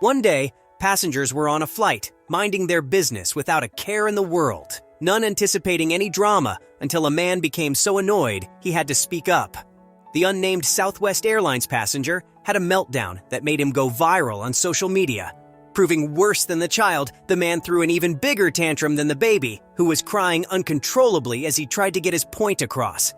One day, passengers were on a flight, minding their business without a care in the world, none anticipating any drama until a man became so annoyed he had to speak up. The unnamed Southwest Airlines passenger had a meltdown that made him go viral on social media. Proving worse than the child, the man threw an even bigger tantrum than the baby, who was crying uncontrollably as he tried to get his point across.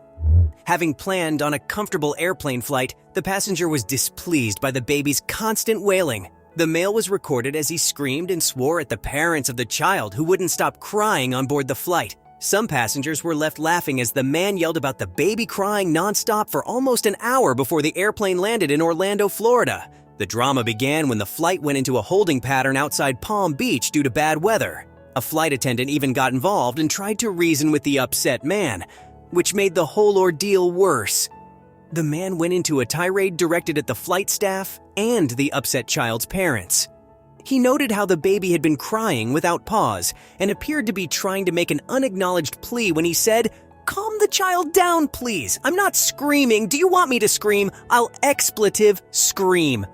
Having planned on a comfortable airplane flight, the passenger was displeased by the baby's constant wailing. The male was recorded as he screamed and swore at the parents of the child who wouldn't stop crying on board the flight. Some passengers were left laughing as the man yelled about the baby crying nonstop for almost an hour before the airplane landed in Orlando, Florida. The drama began when the flight went into a holding pattern outside Palm Beach due to bad weather. A flight attendant even got involved and tried to reason with the upset man, which made the whole ordeal worse. The man went into a tirade directed at the flight staff and the upset child's parents. He noted how the baby had been crying without pause and appeared to be trying to make an unacknowledged plea when he said, "Calm the child down, please. I'm not screaming. Do you want me to scream? I'll expletive scream."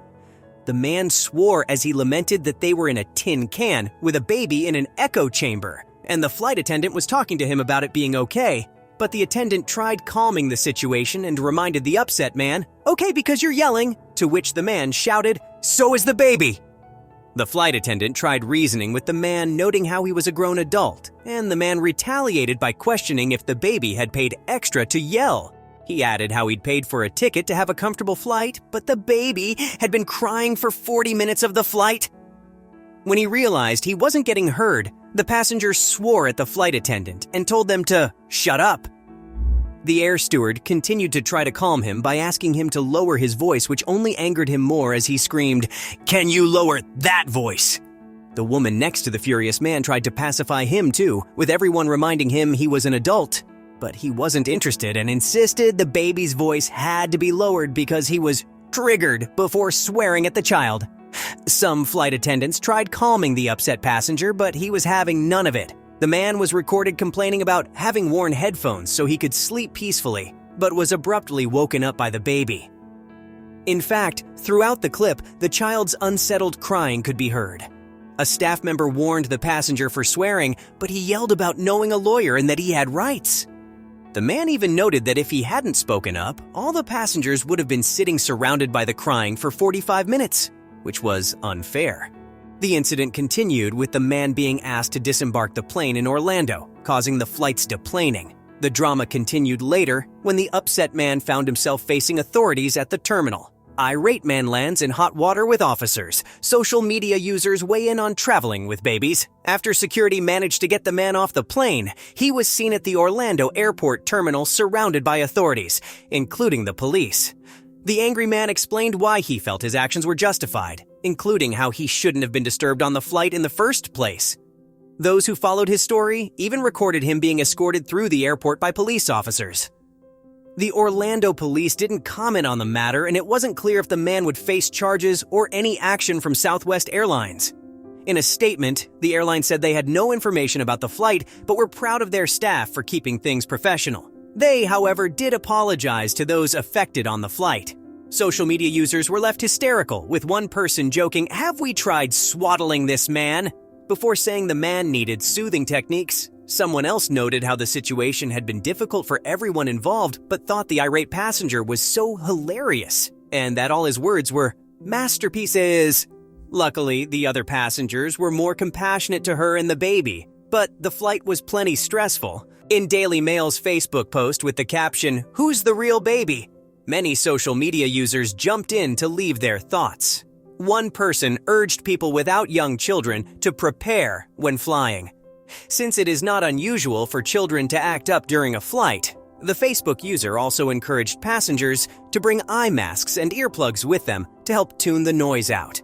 The man swore as he lamented that they were in a tin can with a baby in an echo chamber, and the flight attendant was talking to him about it being okay. But the attendant tried calming the situation and reminded the upset man, "Okay, because you're yelling," to which the man shouted, "So is the baby." The flight attendant tried reasoning with the man, noting how he was a grown adult, and the man retaliated by questioning if the baby had paid extra to yell. He added how he'd paid for a ticket to have a comfortable flight, but the baby had been crying for 40 minutes of the flight. When he realized he wasn't getting heard, the passenger swore at the flight attendant and told them to shut up. The air steward continued to try to calm him by asking him to lower his voice, which only angered him more as he screamed, "Can you lower that voice?" The woman next to the furious man tried to pacify him too, with everyone reminding him he was an adult. But he wasn't interested and insisted the baby's voice had to be lowered because he was triggered before swearing at the child. Some flight attendants tried calming the upset passenger, but he was having none of it. The man was recorded complaining about having worn headphones so he could sleep peacefully, but was abruptly woken up by the baby. In fact, throughout the clip, the child's unsettled crying could be heard. A staff member warned the passenger for swearing, but he yelled about knowing a lawyer and that he had rights. The man even noted that if he hadn't spoken up, all the passengers would have been sitting surrounded by the crying for 45 minutes, which was unfair. The incident continued with the man being asked to disembark the plane in Orlando, causing the flight's deplaning. The drama continued later when the upset man found himself facing authorities at the terminal. Irate man lands in hot water with officers. Social media users weigh in on traveling with babies. After security managed to get the man off the plane, he was seen at the Orlando airport terminal surrounded by authorities, including the police. The angry man explained why he felt his actions were justified, including how he shouldn't have been disturbed on the flight in the first place. Those who followed his story even recorded him being escorted through the airport by police officers. The Orlando police didn't comment on the matter, and it wasn't clear if the man would face charges or any action from Southwest Airlines. In a statement, the airline said they had no information about the flight, but were proud of their staff for keeping things professional. They, however, did apologize to those affected on the flight. Social media users were left hysterical, with one person joking, "Have we tried swaddling this man?" before saying the man needed soothing techniques. Someone else noted how the situation had been difficult for everyone involved, but thought the irate passenger was so hilarious, and that all his words were masterpieces. Luckily, the other passengers were more compassionate to her and the baby, but the flight was plenty stressful. In Daily Mail's Facebook post with the caption, "Who's the real baby?" many social media users jumped in to leave their thoughts. One person urged people without young children to prepare when flying. Since it is not unusual for children to act up during a flight, the Facebook user also encouraged passengers to bring eye masks and earplugs with them to help tune the noise out.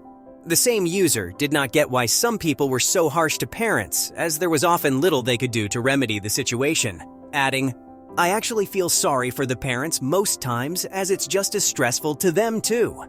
The same user did not get why some people were so harsh to parents, as there was often little they could do to remedy the situation, adding, "I actually feel sorry for the parents most times, as it's just as stressful to them too."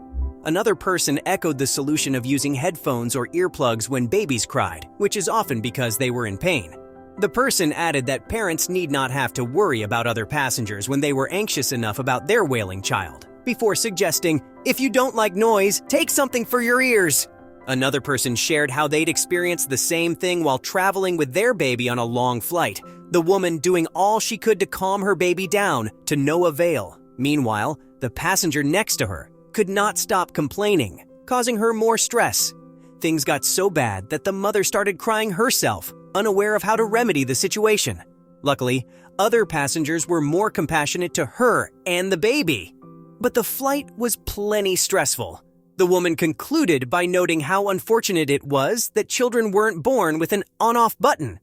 Another person echoed the solution of using headphones or earplugs when babies cried, which is often because they were in pain. The person added that parents need not have to worry about other passengers when they were anxious enough about their wailing child, before suggesting, "If you don't like noise, take something for your ears." Another person shared how they'd experienced the same thing while traveling with their baby on a long flight, the woman doing all she could to calm her baby down to no avail. Meanwhile, the passenger next to her could not stop complaining, causing her more stress. Things got so bad that the mother started crying herself, unaware of how to remedy the situation. Luckily, other passengers were more compassionate to her and the baby. But the flight was plenty stressful. The woman concluded by noting how unfortunate it was that children weren't born with an on-off button,